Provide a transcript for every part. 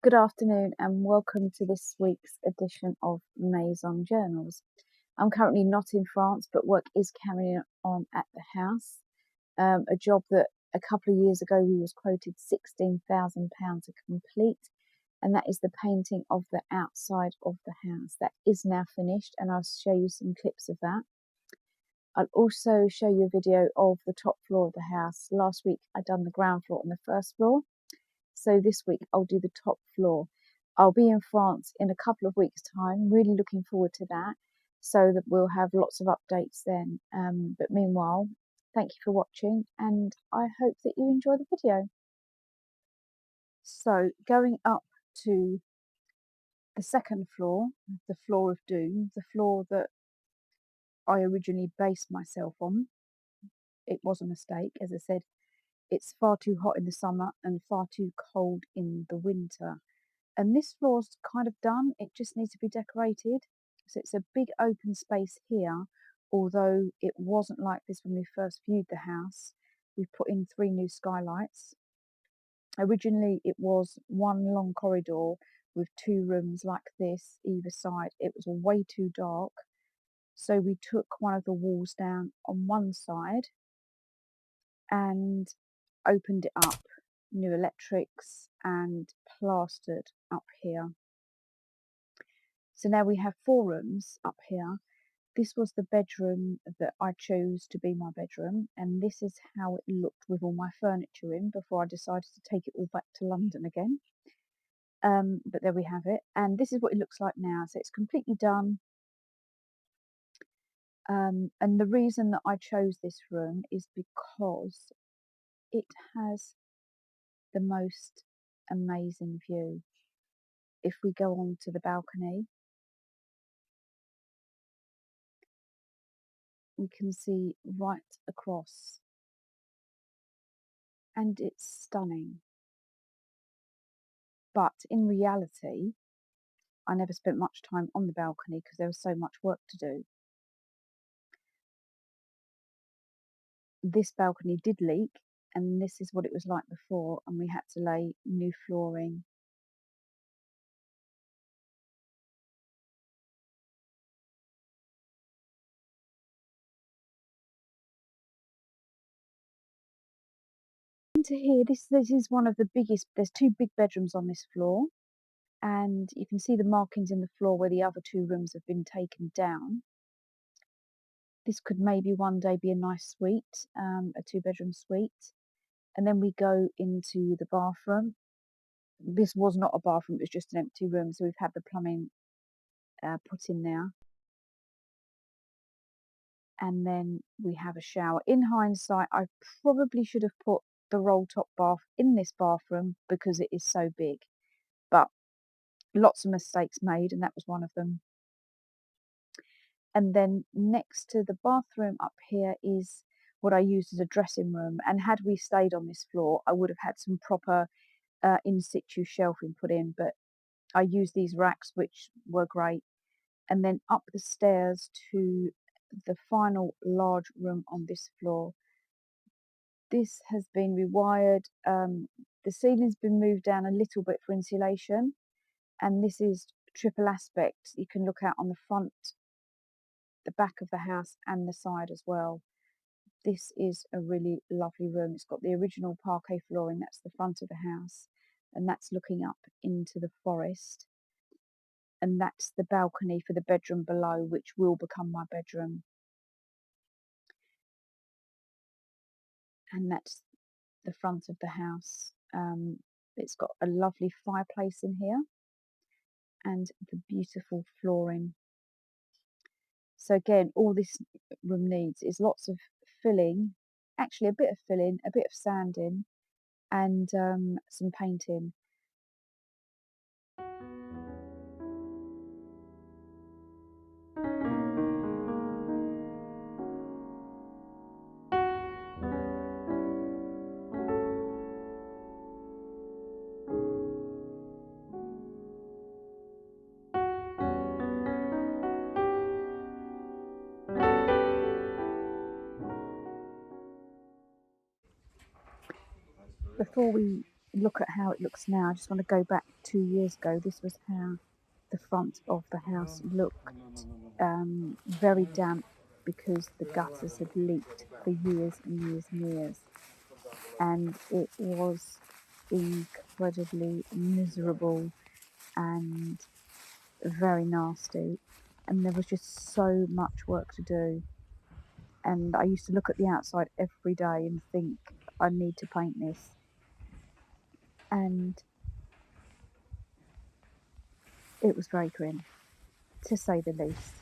Good afternoon and welcome to this week's edition of Maison Journals. I'm currently not in France, but work is carrying on at the house. A job that a couple of years ago we was quoted £16,000 to complete, and that is the painting of the outside of the house. That is now finished, and I'll show you some clips of that. I'll also show you a video of the top floor of the house. Last week I done the ground floor and the first floor. So this week I'll do the top floor. I'll be in France in a couple of weeks' time. Really looking forward to that, so that we'll have lots of updates then. But meanwhile, thank you for watching, and I hope that you enjoy the video. So going up to the second floor, the floor of doom, the floor that I originally based myself on. It was a mistake, as I said. It's far too hot in the summer and far too cold in the winter. And this floor's kind of done, it just needs to be decorated. So it's a big open space here, although it wasn't like this when we first viewed the house. We put in 3 new skylights. Originally it was one long corridor with 2 rooms like this either side. It was way too dark, so we took one of the walls down on one side and opened it up, new electrics, and plastered up here. So now we have 4 rooms up here. This was the bedroom that I chose to be my bedroom, and this is how it looked with all my furniture in before I decided to take it all back to London again. But there we have it, and this is what it looks like now. So it's completely done. And the reason that I chose this room is because it has the most amazing view. If we go on to the balcony, we can see right across, and it's stunning. But in reality, I never spent much time on the balcony because there was so much work to do. This balcony did leak, and this is what it was like before, and we had to lay new flooring. Into here, this is one of the biggest. There's 2 big bedrooms on this floor, and you can see the markings in the floor where the other 2 rooms have been taken down. This could maybe one day be a nice suite, a 2-bedroom suite. And then we go into the bathroom. This was not a bathroom, it was just an empty room, so we've had the plumbing put in there. And then we have a shower. In hindsight, I probably should have put the roll top bath in this bathroom because it is so big, but lots of mistakes made, and that was one of them. And then next to the bathroom up here is what I used as a dressing room, and had we stayed on this floor I would have had some proper in situ shelving put in, but I used these racks, which were great. And then up the stairs to the final large room on this floor. This has been rewired. The ceiling's been moved down a little bit for insulation, and this is triple aspect. You can look out on the front, the back of the house, and the side as well. This is a really lovely room. It's got the original parquet flooring, that's the front of the house, and that's looking up into the forest. And that's the balcony for the bedroom below, which will become my bedroom. And that's the front of the house. It's got a lovely fireplace in here and the beautiful flooring. So again, all this room needs is lots of filling, actually a bit of filling, a bit of sanding, and some painting. Before we look at how it looks now. I just want to go back 2 years ago. This was how the front of the house looked, very damp because the gutters had leaked for years and years and years, and it was incredibly miserable and very nasty, and there was just so much work to do. And I used to look at the outside every day and think, I need to paint this. And it was very grim, to say the least.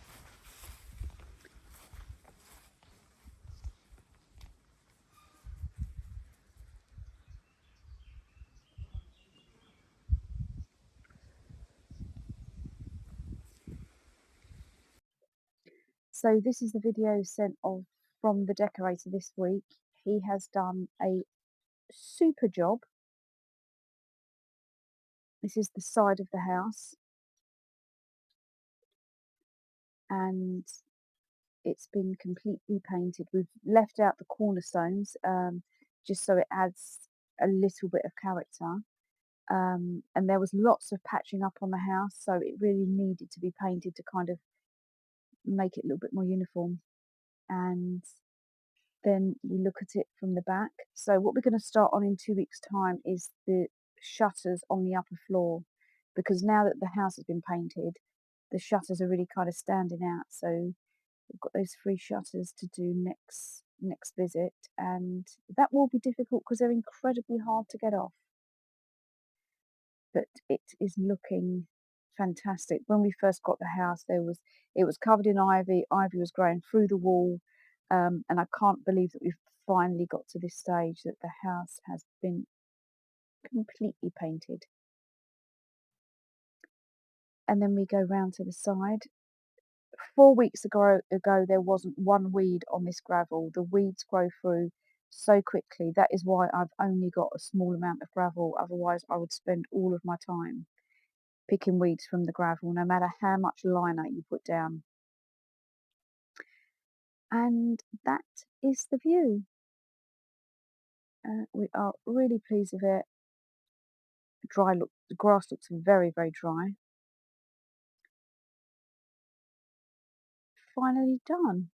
So this is the video sent of from the decorator this week. He has done a super job. This is the side of the house, and it's been completely painted. We've left out the cornerstones, just so it adds a little bit of character. And there was lots of patching up on the house, so it really needed to be painted to kind of make it a little bit more uniform. And then we look at it from the back. So what we're going to start on in 2 weeks' time is the shutters on the upper floor, because now that the house has been painted, the shutters are really kind of standing out. So we've got those 3 shutters to do next visit, and that will be difficult because they're incredibly hard to get off. But it is looking fantastic. When we first got the house, it was covered in ivy. Ivy was growing through the wall, and I can't believe that we've finally got to this stage that the house has been completely painted. And then we go round to the side. 4 weeks ago, there wasn't one weed on this gravel. The weeds grow through so quickly. That is why I've only got a small amount of gravel. Otherwise, I would spend all of my time picking weeds from the gravel, no matter how much liner you put down. And that is the view. We are really pleased with it. The grass looks very, very dry. Finally done.